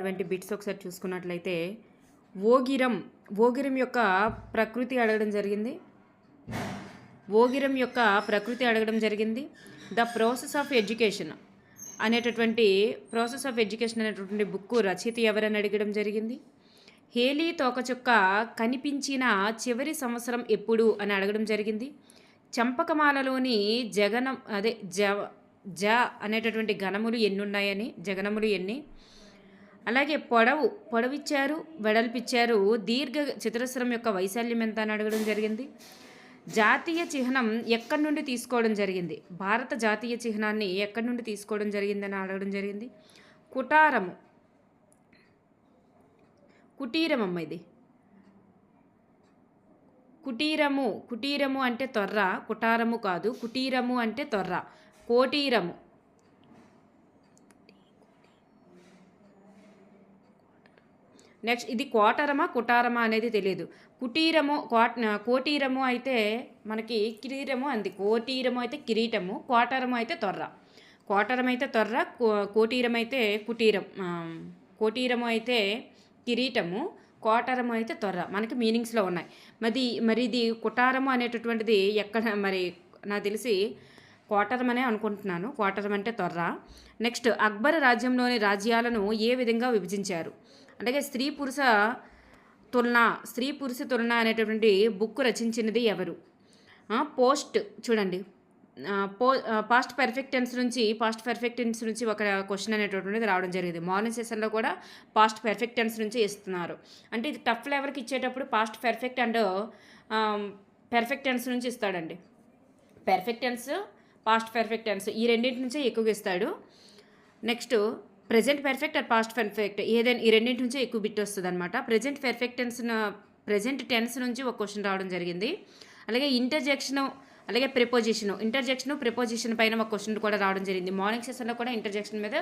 ఉన్నటువంటి బిట్స్ ఒకసారి చూసుకున్నట్లయితే ఓగిరం ఓగిరం యొక్క ప్రకృతి అడగడం జరిగింది. ఓగిరం యొక్క ప్రకృతి అడగడం జరిగింది. ద ప్రాసెస్ ఆఫ్ ఎడ్యుకేషన్ అనేటటువంటి ప్రాసెస్ ఆఫ్ ఎడ్యుకేషన్ అనేటటువంటి బుక్ రచయిత ఎవరని అడగడం జరిగింది. హేలీ తోకచుక్క కనిపించిన చివరి సంవత్సరం ఎప్పుడు అని అడగడం జరిగింది. చంపకమాలలోని జగనం అదే జ అనేటటువంటి గణములు ఎన్ని ఉన్నాయని, జగనములు ఎన్ని. అలాగే పొడవిచ్చారు, వెడల్పిచ్చారు, దీర్ఘ చతురస్రం యొక్క వైశాల్యం ఎంత అని అడగడం జరిగింది. జాతీయ చిహ్నం ఎక్కడి నుండి తీసుకోవడం జరిగింది, భారత జాతీయ చిహ్నాన్ని ఎక్కడి నుండి తీసుకోవడం జరిగిందని అడగడం జరిగింది. కుటారము కుటీరమమ్మ ఇది కుటీరము అంటే తొర్ర, కుటారము కాదు. కుటీరము అంటే తొర్ర. కోటీరము నెక్స్ట్ ఇది కోటరమా కుటారమా అనేది తెలియదు. కుటీరము కోటీరము అయితే మనకి కిరీటము అంది. కోటీరము అయితే కిరీటము, కోటరము అయితే తొర్ర. కోటరం అయితే తొర్ర, కోటీరం అయితే కుటీరం, కోటీరము అయితే కిరీటము, కోటరము అయితే తొర్ర. మనకి మీనింగ్స్లో ఉన్నాయి. మరి ఇది కుటారము అనేటటువంటిది ఎక్కడ, మరి నాకు తెలిసి కోటరం అనే అనుకుంటున్నాను. కోటరం అంటే తొర్ర. నెక్స్ట్ అక్బర్ రాజ్యంలోని రాజ్యాలను ఏ విధంగా విభజించారు. అలాగే స్త్రీ పురుష తులన అనేటటువంటి బుక్ రచించినది ఎవరు. పోస్ట్ చూడండి, పాస్ట్ పర్ఫెక్ట్ టెన్స్ నుంచి ఒక క్వశ్చన్ అనేటటువంటిది రావడం జరిగింది. మార్నింగ్ సెషన్లో కూడా పాస్ట్ పర్ఫెక్ట్ టెన్స్ నుంచి ఇస్తున్నారు. అంటే ఇది టఫ్ లెవెల్కి ఇచ్చేటప్పుడు past perfect and perfect tense నుంచి ఇస్తాడండి. Perfect tense, past perfect tense ఈ రెండింటి నుంచే ఎక్కువగా ఇస్తాడు. Next present perfect and past perfect ఏదైనా ఈ రెండింటి నుంచే ఎక్కువ బిట్ వస్తుంది అనమాట. ప్రెజెంట్ టెన్స్ నుంచి ఒక క్వశ్చన్ రావడం జరిగింది. అలాగే అలాగే ప్రిపోజిషన్ పైన ఒక క్వశ్చన్ కూడా రావడం జరిగింది. మార్నింగ్ సెషన్లో కూడా ఇంటర్జెక్షన్ మీద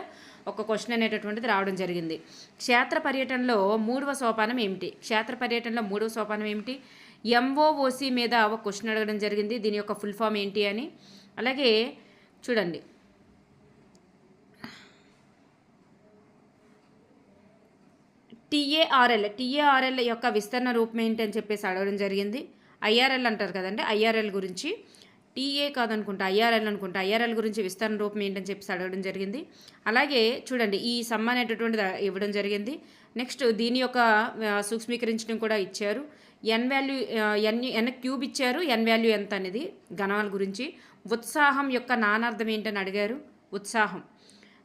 ఒక క్వశ్చన్ అనేటటువంటిది రావడం జరిగింది. క్షేత్ర పర్యటనలో మూడవ సోపానం ఏమిటి. MOOC మీద ఒక క్వశ్చన్ అడగడం జరిగింది. దీని యొక్క ఫుల్ ఫామ్ ఏంటి అని. అలాగే చూడండి, TARL యొక్క విస్తరణ రూపం ఏంటి అని చెప్పేసి అడగడం జరిగింది. IRL అంటారు కదండి, IRL గురించి. TA కాదనుకుంటా, IRL గురించి విస్తరణ రూపం ఏంటని చెప్పేసి అడగడం జరిగింది. అలాగే చూడండి, ఈ సమ్ అనేటటువంటిది ఇవ్వడం జరిగింది. నెక్స్ట్ దీని యొక్క సూక్ష్మీకరించడం కూడా ఇచ్చారు. N క్యూబ్ ఇచ్చారు, N వాల్యూ ఎంత అనేది గణాల గురించి. ఉత్సాహం యొక్క నానార్థం ఏంటని అడిగారు, ఉత్సాహం.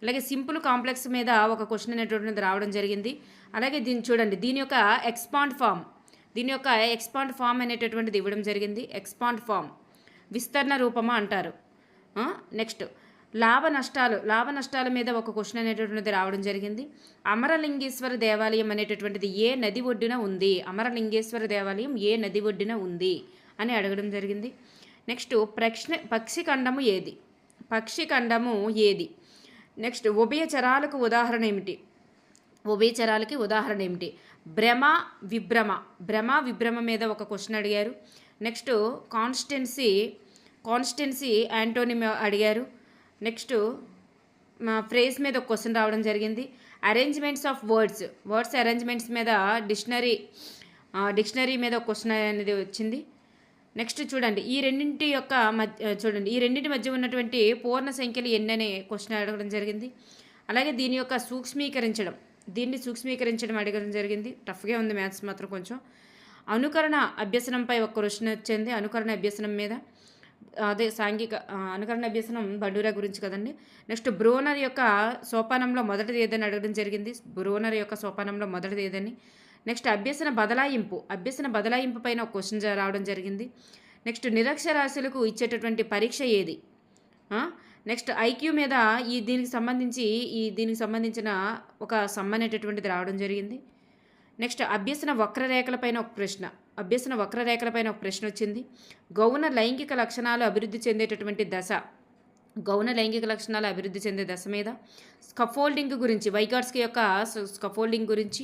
అలాగే సింపుల్ కాంప్లెక్స్ మీద ఒక క్వశ్చన్ అనేటటువంటిది రావడం జరిగింది. అలాగే చూడండి, దీని యొక్క ఎక్స్పాండ్ ఫామ్ అనేటటువంటిది ఇవ్వడం జరిగింది. ఎక్స్పాండ్ ఫామ్ విస్తరణ రూపమా అంటారు. నెక్స్ట్ లాభ నష్టాల మీద ఒక క్వశ్చన్ అనేటటువంటిది రావడం జరిగింది. అమరలింగేశ్వర దేవాలయం అనేటటువంటిది ఏ నది ఒడ్డున ఉంది అని అడగడం జరిగింది. నెక్స్ట్ పక్షిఖండము ఏది. నెక్స్ట్ ఉభయచరాలకి ఉదాహరణ ఏమిటి. భ్రమ విభ్రమ మీద ఒక క్వశ్చన్ అడిగారు. నెక్స్ట్ కాన్స్టెన్సీ యాంటోనిమ్ అడిగారు. నెక్స్ట్ ఫ్రేజ్ మీద ఒక క్వశ్చన్ రావడం జరిగింది. అరేంజ్మెంట్స్ ఆఫ్ వర్డ్స్ అరేంజ్మెంట్స్ మీద డిక్షనరీ మీద ఒక క్వశ్చన్ అనేది వచ్చింది. నెక్స్ట్ చూడండి, ఈ రెండింటి మధ్య ఉన్నటువంటి పూర్ణ సంఖ్యలు ఎన్ననే క్వశ్చన్ అడగడం జరిగింది. అలాగే దీన్ని సూక్ష్మీకరించడం అడగడం జరిగింది. టఫ్గా ఉంది మ్యాథ్స్ మాత్రం కొంచెం. అనుకరణ అభ్యసనంపై ఒక క్వశ్చన్ వచ్చింది. అనుకరణ అభ్యసనం మీద అనుకరణ అభ్యసనం బండూరా గురించి కదండి. నెక్స్ట్ బ్రోనర్ యొక్క సోపానంలో మొదటిది ఏదని అడగడం జరిగింది. నెక్స్ట్ అభ్యసన బదలాయింపు పైన ఒక క్వశ్చన్ రావడం జరిగింది. నెక్స్ట్ నిరక్షరాస్యులకు ఇచ్చేటటువంటి పరీక్ష ఏది. నెక్స్ట్ ఐక్యూ మీద దీనికి సంబంధించిన ఒక సమ్ అనేటటువంటిది రావడం జరిగింది. నెక్స్ట్ అభ్యసన వక్రరేఖలపైన ఒక ప్రశ్న వచ్చింది. గౌణ లైంగిక లక్షణాలు అభివృద్ధి చెందే దశ మీద స్కఫోల్డింగ్ గురించి, వైగాట్స్కి యొక్క స్కఫోల్డింగ్ గురించి.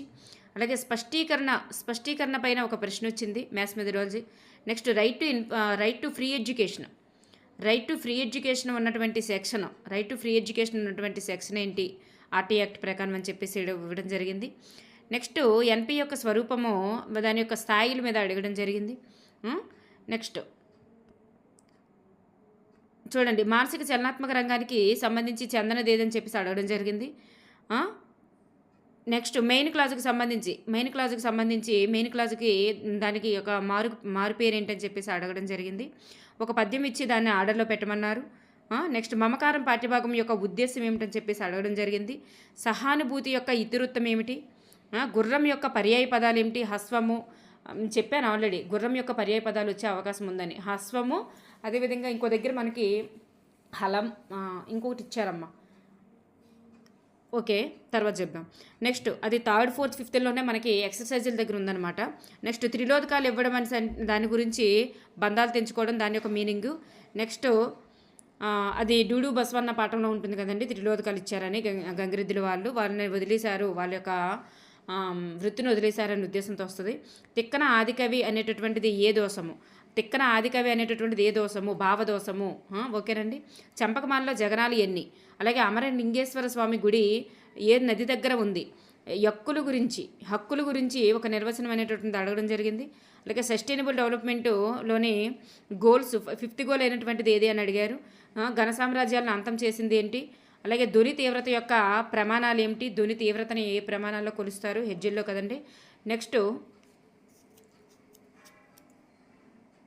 అలాగే స్పష్టీకరణ పైన ఒక ప్రశ్న వచ్చింది, maths methodology. Next right to free education ఉన్నటువంటి సెక్షన్ ఏంటి ఆర్టీ యాక్ట్ ప్రకారం అని చెప్పేసి ఇవ్వడం జరిగింది. నెక్స్ట్ ఎన్పి యొక్క స్వరూపము దాని యొక్క స్థాయిల మీద అడగడం జరిగింది. నెక్స్ట్ చూడండి, మానసిక చలనాత్మక రంగానికి సంబంధించి చెందనది ఏదని చెప్పేసి అడగడం జరిగింది. నెక్స్ట్ మెయిన్ క్లాజుకి సంబంధించి మెయిన్ క్లాజుకి దానికి ఒక మారు పేరు ఏంటని చెప్పేసి అడగడం జరిగింది. ఒక పద్యం ఇచ్చి దాన్ని ఆర్డర్లో పెట్టమన్నారు. నెక్స్ట్ మమకారం పాఠ్యభాగం యొక్క ఉద్దేశం ఏమిటని చెప్పేసి అడగడం జరిగింది. సహానుభూతి యొక్క ఇతివృత్తం ఏమిటి? గుర్రం యొక్క పర్యాయ పదాలు ఏమిటి? హస్వము చెప్పాను ఆల్రెడీ, గుర్రం యొక్క పర్యాయ పదాలు వచ్చే అవకాశం ఉందని. హస్వము, అదేవిధంగా ఇంకో దగ్గర మనకి హలం, ఇంకొకటి ఇచ్చారమ్మా. ఓకే, తర్వాత చెప్దాం. నెక్స్ట్ అది 3rd, 4th, 5thలోనే మనకి ఎక్సర్సైజుల దగ్గర ఉందన్నమాట. నెక్స్ట్ త్రిలోదకాలు ఇవ్వడం అని దాని గురించి బంధాలు తెంచుకోవడం, దాని యొక్క మీనింగు. నెక్స్ట్ అది డూడు బసవన్న పాఠంలో ఉంటుంది కదండి, త్రిలోదకాలు ఇచ్చారని గంగిరెద్దుల వాళ్ళని వదిలేశారు, వాళ్ళ యొక్క వృత్తిని వదిలేశారనే ఉద్దేశంతో వస్తుంది. తిక్కన ఆదికవి అనేటటువంటిది ఏ దోషము? భావదోషము. ఓకేనండి. చంపకమాలలో జగనాలు ఎన్ని? అలాగే అమరలింగేశ్వర స్వామి గుడి ఏ నది దగ్గర ఉంది? హక్కుల గురించి ఒక నిర్వచనం అనేటటువంటి అడగడం జరిగింది. అలాగే సస్టైనబుల్ డెవలప్మెంట్లోని గోల్స్ 5th గోల్ అయినటువంటిది ఏది అని అడిగారు. ఘన సామ్రాజ్యాలను అంతం చేసింది ఏంటి? అలాగే ధ్వని తీవ్రత యొక్క ప్రమాణాలు ఏమిటి? ధ్వని తీవ్రతని ఏ ప్రమాణాల్లో కొలుస్తారు? హెడ్జిల్లో కదండి. నెక్స్ట్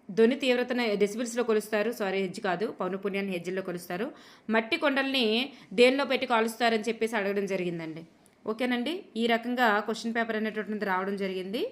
ధ్వని తీవ్రతను డెసిబిల్స్లో కొలుస్తారు, హెడ్జ్ కాదు, పౌనపుణ్యాన్ని హెడ్జిల్లో కొలుస్తారు. మట్టి కొండల్ని దేనిలో పెట్టి కాలుస్తారని చెప్పేసి అడగడం జరిగిందండి. ఓకేనండి, ఈ రకంగా క్వశ్చన్ పేపర్ అనేటటువంటిది రావడం జరిగింది.